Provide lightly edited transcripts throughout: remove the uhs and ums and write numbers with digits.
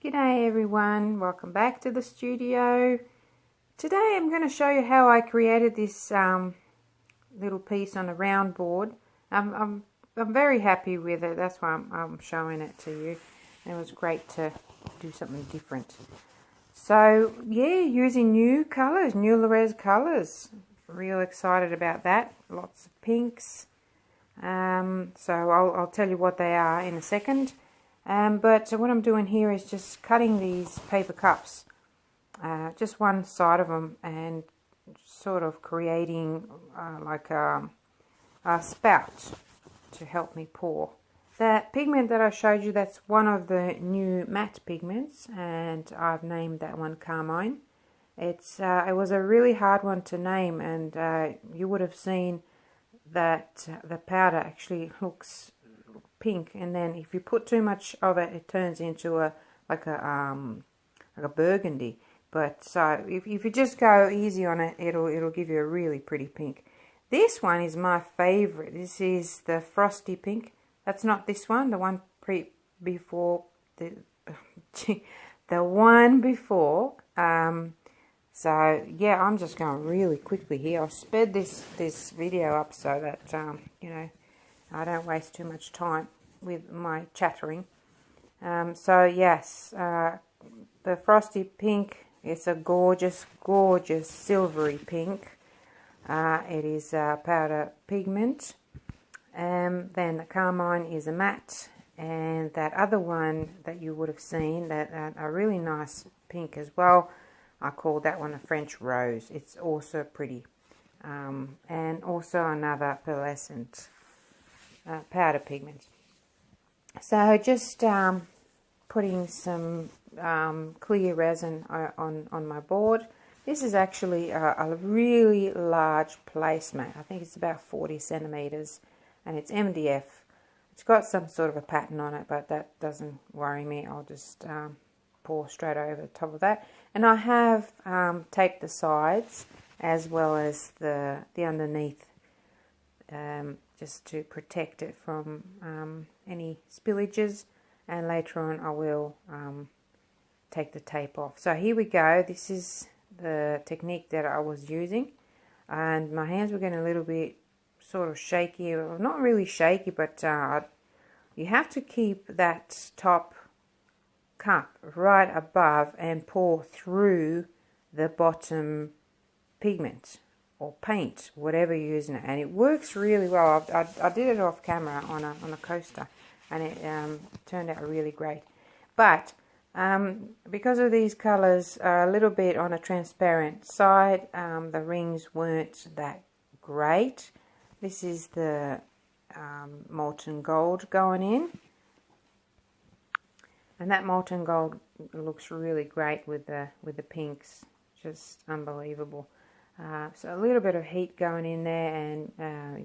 G'day everyone, welcome back to the studio. Today I'm going to show you how I created this little piece on a round board. I'm very happy with it, that's why I'm showing it to you. It was great to do something different. So yeah, using new colours, new Lorez colours. Real excited about that. Lots of pinks. So I'll tell you what they are in a second. But what I'm doing here is just cutting these paper cups, just one side of them, and sort of creating like a spout to help me pour. That pigment that I showed you, that's one of the new matte pigments, and I've named that one Carmine. It was a really hard one to name, and you would have seen that the powder actually looks pink, and then if you put too much of it, it turns into like a burgundy. But so if you just go easy on it, it'll give you a really pretty pink. This one is my favorite. This is the Frosty Pink. That's not this one. The one before the the one before. So yeah, I'm just going really quickly here. I've sped this video up so that you know, I don't waste too much time with my chattering. So yes, the Frosty Pink is a gorgeous, gorgeous silvery pink. It is a powder pigment. Then the Carmine is a matte, and that other one that you would have seen, that a really nice pink as well, I call that one a French Rose. It's also pretty. And also another pearlescent powder pigment. So just putting some clear resin on my board. This is actually a really large placemat. I think it's about 40 centimeters, and it's MDF. It's got some sort of a pattern on it, but that doesn't worry me. I'll just pour straight over the top of that. And I have taped the sides as well as the underneath, just to protect it from any spillages, and later on I will take the tape off. So here we go. This is the technique that I was using, and my hands were getting a little bit sort of shaky. Well, not really shaky, but you have to keep that top cup right above and pour through the bottom pigment or paint, whatever you're using it, and it works really well. I did it off camera on a coaster, and it turned out really great. But because of these colors are a little bit on a transparent side, the rings weren't that great. This is the molten gold going in, and that molten gold looks really great with the pinks, just unbelievable. So a little bit of heat going in there, and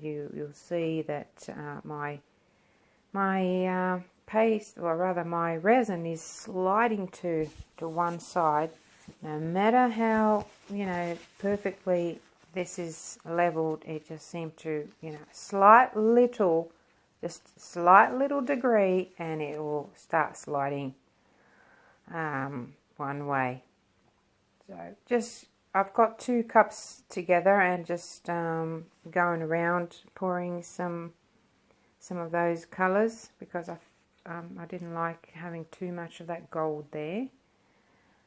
you'll see that my paste, or rather my resin, is sliding to one side. No matter how, you know, perfectly this is leveled, it just seemed to, you know, slight little degree, and it will start sliding one way. So just, I've got 2 cups together, and just going around pouring some of those colours, because I didn't like having too much of that gold there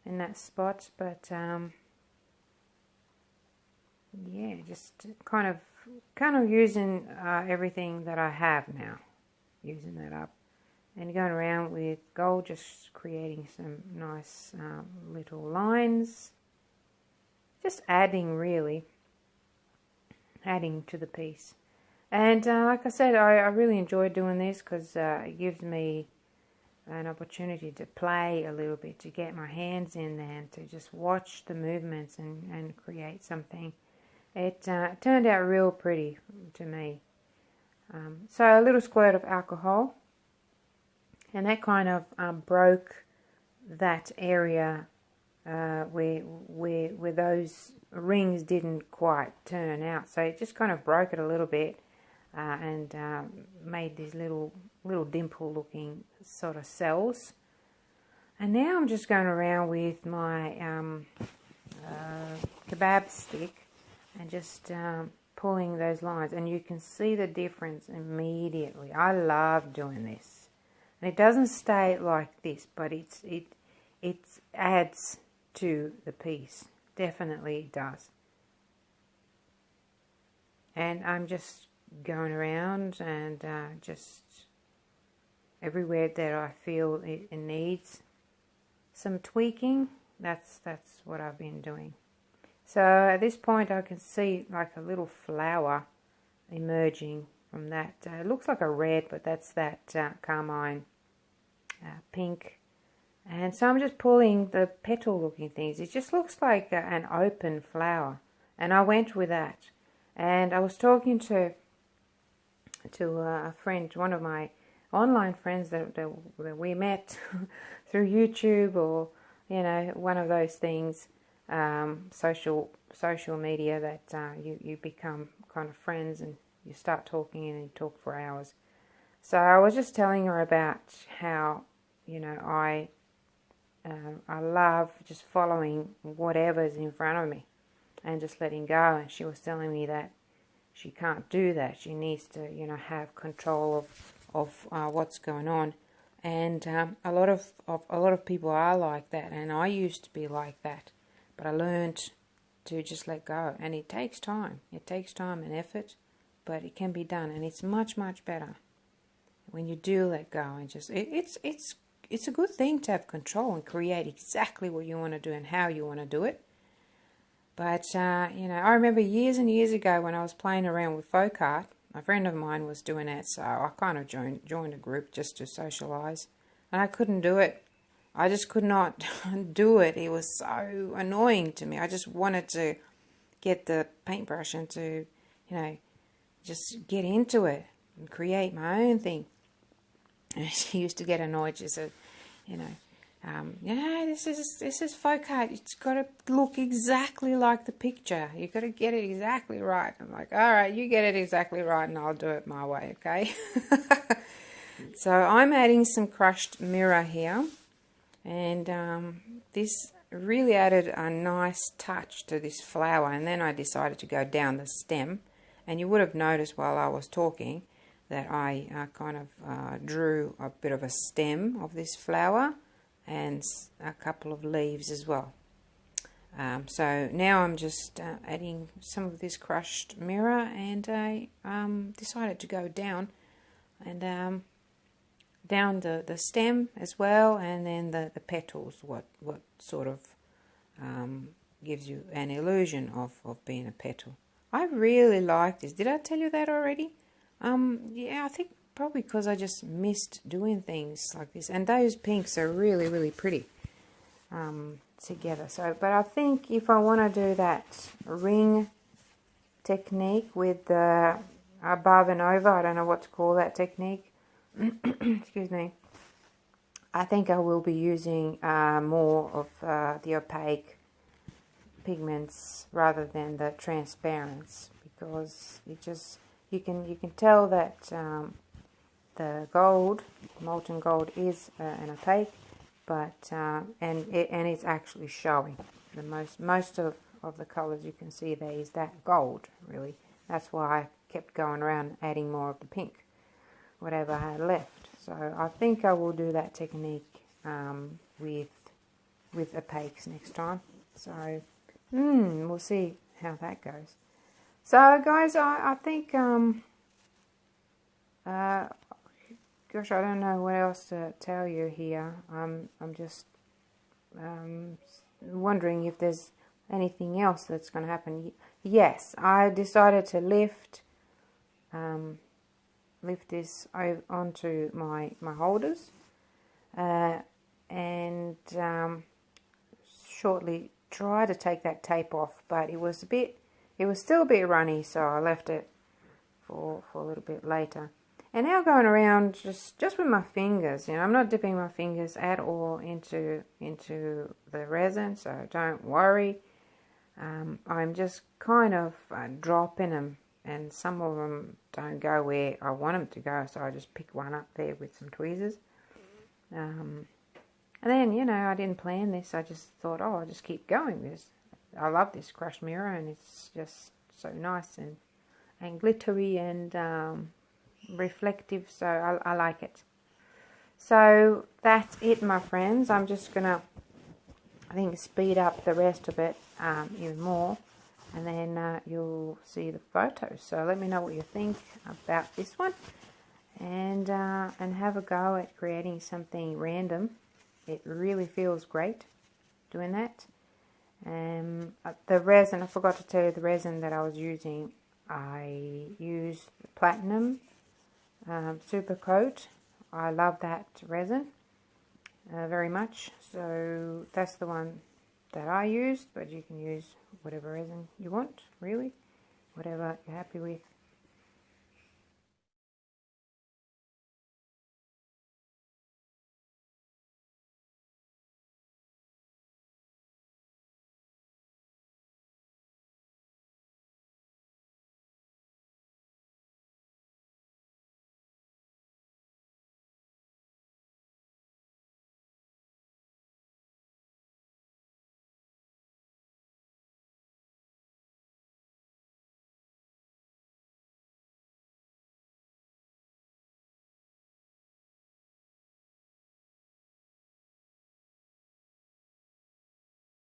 in that spot. But yeah, just kind of using everything that I have now, using that up, and going around with gold, just creating some nice little lines, just adding to the piece. And like I said, I really enjoy doing this, because it gives me an opportunity to play a little bit, to get my hands in there and to just watch the movements and create something. It turned out real pretty to me. So a little squirt of alcohol, and that kind of broke that area where those rings didn't quite turn out. So it just kind of broke it a little bit, and made these little dimple looking sort of cells. And now I'm just going around with my kebab stick and just pulling those lines, and you can see the difference immediately. I love doing this, and it doesn't stay like this, but it adds to the piece. Definitely it does. And I'm just going around and just everywhere that I feel it needs some tweaking, that's what I've been doing. So at this point I can see like a little flower emerging from that. It looks like a red, but that's that carmine pink. And so I'm just pulling the petal looking things. It just looks like an open flower, and I went with that. And I was talking to a friend, one of my online friends that we met through YouTube, or one of those things, social media that you become kind of friends and you start talking and you talk for hours. So I was just telling her about how I love just following whatever's in front of me and just letting go. And she was telling me that she can't do that. She needs to have control of what's going on. And a lot of people are like that, and I used to be like that, but I learned to just let go. And it takes time. It takes time and effort, but it can be done, and it's much better when you do let go. And just it's a good thing to have control and create exactly what you want to do and how you want to do it. But I remember years and years ago when I was playing around with folk art, a friend of mine was doing that, so I kind of joined a group just to socialise, and I couldn't do it. I just could not do it. It was so annoying to me. I just wanted to get the paintbrush and to, just get into it and create my own thing. And she used to get annoyed. She said, this is folk art. It's got to look exactly like the picture. You've got to get it exactly right. I'm like, all right, you get it exactly right and I'll do it my way, okay? So I'm adding some crushed mirror here, and this really added a nice touch to this flower. And then I decided to go down the stem, and you would have noticed while I was talking that I kind of drew a bit of a stem of this flower and a couple of leaves as well. So now I'm just adding some of this crushed mirror, and I decided to go down and down the stem as well, and then the petals, what sort of gives you an illusion of being a petal. I really like this. Did I tell you that already? Yeah, I think probably because I just missed doing things like this. And those pinks are really pretty together. So, but I think if I want to do that ring technique with the above and over, I don't know what to call that technique. Excuse me. I think I will be using more of the opaque pigments rather than the transparents, because it just you can tell that the gold, molten gold, is an opaque, but and it's actually showing. The most of the colors you can see there is that gold, really. That's why I kept going around adding more of the pink, whatever I had left. So I think I will do that technique with opaques next time. So we'll see how that goes. So guys, I think gosh, I don't know what else to tell you here. I'm just wondering if there's anything else that's going to happen. Yes, I decided to lift this onto my holders, and shortly try to take that tape off, but it was still a bit runny, so I left it for a little bit later. And now going around just with my fingers, I'm not dipping my fingers at all into the resin, so don't worry. I'm just kind of dropping them, and some of them don't go where I want them to go, so I just pick one up there with some tweezers. And And then, you know, I didn't plan this. I just thought, oh, I'll just keep going. I love this crushed mirror, and it's just so nice and glittery and reflective, so I like it. So that's it, my friends. I'm just gonna, I think, speed up the rest of it even more, and then you'll see the photos. So let me know what you think about this one, and have a go at creating something random. It really feels great doing that. The resin, I forgot to tell you the resin that I was using. I used Platinum Super Coat. I love that resin very much, so that's the one that I used, but you can use whatever resin you want, really, whatever you're happy with.